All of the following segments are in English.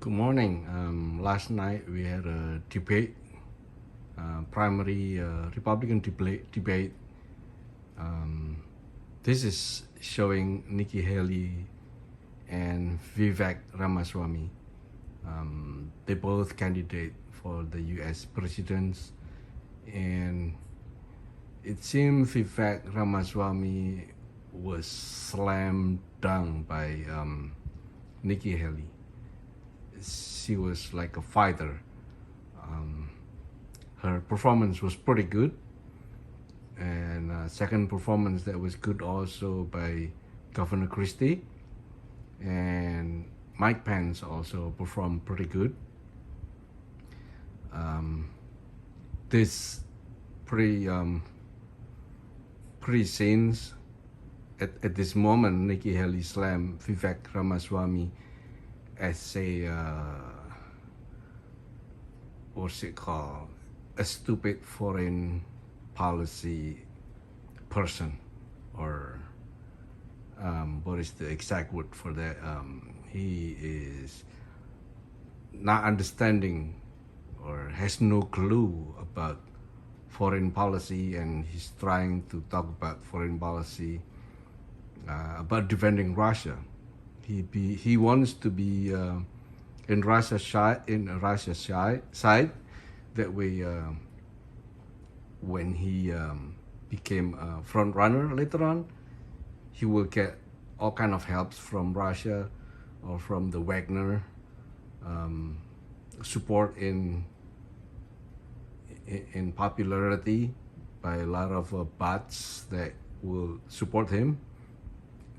Good morning. Last night we had a debate, primary Republican debate. Um, this is showing Nikki Haley and Vivek Ramaswamy. They both candidate for the U.S. presidents, and it seems Vivek Ramaswamy was slammed down by Nikki Haley. She was like a fighter. Um, Her performance was pretty good, and second performance that was good also by Governor Christie, and Mike Pence also performed pretty good. This pretty pretty scenes at this moment. Nikki Haley slammed Vivek Ramaswamy as a what's it called, a stupid foreign policy person, or what is the exact word for that? He is not understanding or has no clue about foreign policy, and he's trying to talk about foreign policy about defending Russia. He wants to be in Russia's side. That way, when he became a front runner later on, he will get all kind of helps from Russia or from the Wagner support in popularity by a lot of bots that will support him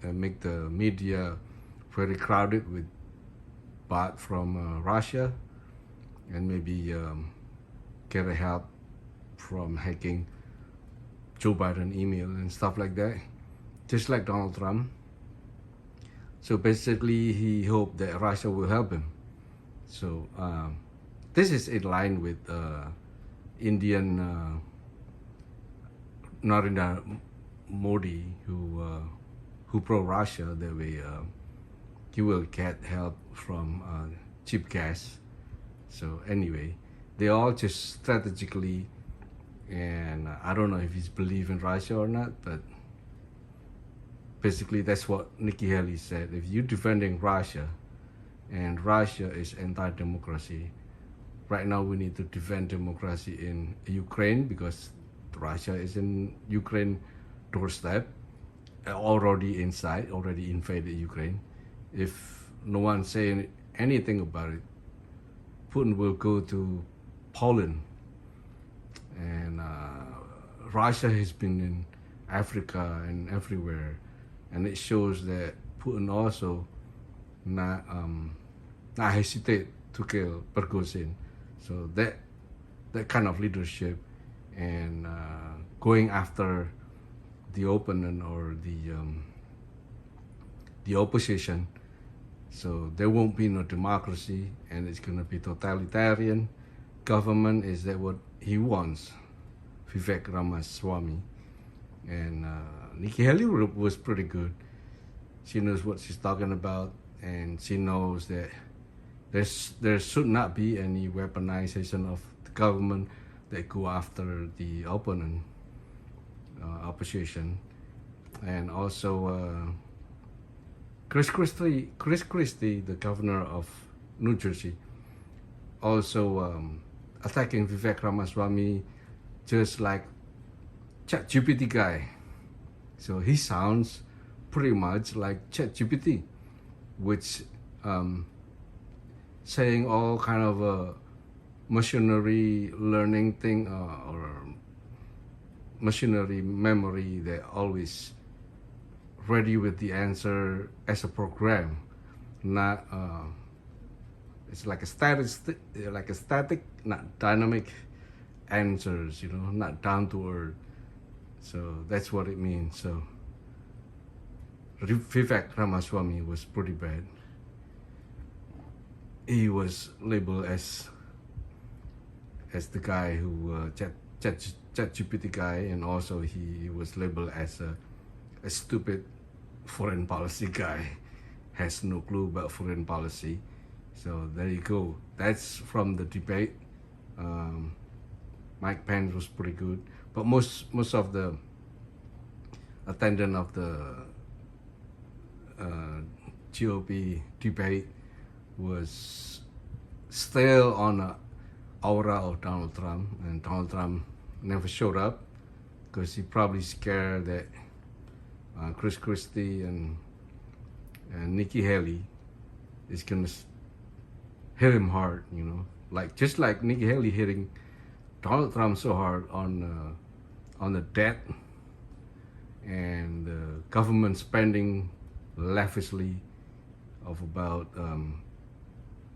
and make the media very crowded with bot from Russia, and maybe get a help from hacking Joe Biden email and stuff like that, just like Donald Trump. So basically, he hoped that Russia will help him. So this is in line with Indian Narendra Modi, who pro-Russia. That way, he will get help from cheap gas. So anyway, they all just strategically, and I don't know if he's believe in Russia or not, but basically that's what Nikki Haley said. If you're defending Russia, and Russia is anti-democracy, right now we need to defend democracy in Ukraine, because Russia is in Ukraine doorstep, already invaded Ukraine. If no one saying anything about it, Putin will go to Poland. And Russia has been in Africa and everywhere, and it shows that Putin also not hesitate to kill Prigozhin. So that kind of leadership, and going after the opponent or the opposition. So there won't be no democracy, and it's gonna be totalitarian government. Is that what he wants, Vivek Ramaswamy? And Nikki Haley was pretty good. She knows what she's talking about, and she knows that there should not be any weaponization of the government that go after the opponent, opposition. And also Chris Christie, the governor of New Jersey, also attacking Vivek Ramaswamy just like ChatGPT guy. So he sounds pretty much like ChatGPT, which saying all kind of machinery learning thing, or machinery memory that always ready with the answer as a program, not it's like a static, not dynamic answers, not down to earth. So that's what it means. So Vivek Ramaswamy was pretty bad. He was labeled as the guy who ChatGPT guy, and also he was labeled as a stupid foreign policy guy, has no clue about foreign policy. So there you go. That's from the debate. Mike Pence was pretty good, but most of the attendant of the GOP debate was still on the aura of Donald Trump, and Donald Trump never showed up because he probably scared that Chris Christie and Nikki Haley is gonna hit him hard, you know, like just like Nikki Haley hitting Donald Trump so hard on the debt and government spending lavishly of about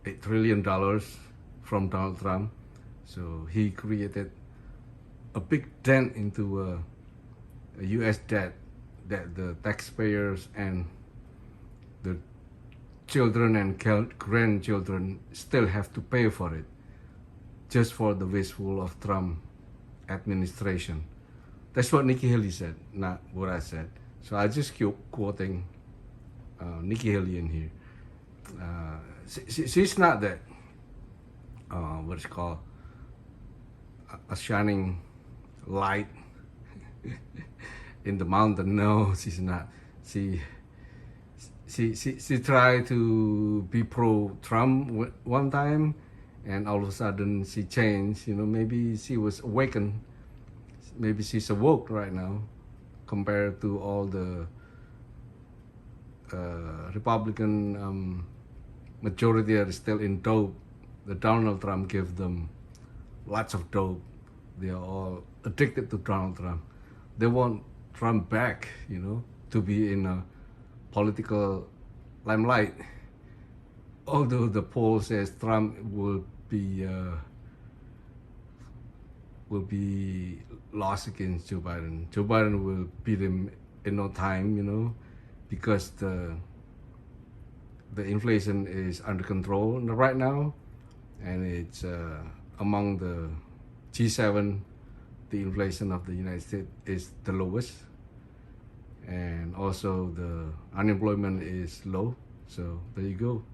$8 trillion from Donald Trump. So he created a big dent into a U.S. debt that the taxpayers and the children and grandchildren still have to pay for it, just for the wasteful of Trump administration. That's what Nikki Haley said, not what I said. So I just keep quoting Nikki Haley in here. She's not that what is called a shining light in the mountain. No, she's not. She tried to be pro-Trump one time, and all of a sudden she changed. You know, maybe she was awakened. Maybe she's awoke right now, compared to all the Republican majority are still in dope. The Donald Trump gave them lots of dope. They are all addicted to Donald Trump. They want Trump back, you know, to be in a political limelight. Although the poll says Trump will be lost against Joe Biden. Joe Biden will beat him in no time, you know, because the inflation is under control right now, and it's among the G7, the inflation of the United States is the lowest, and also the unemployment is low. So there you go.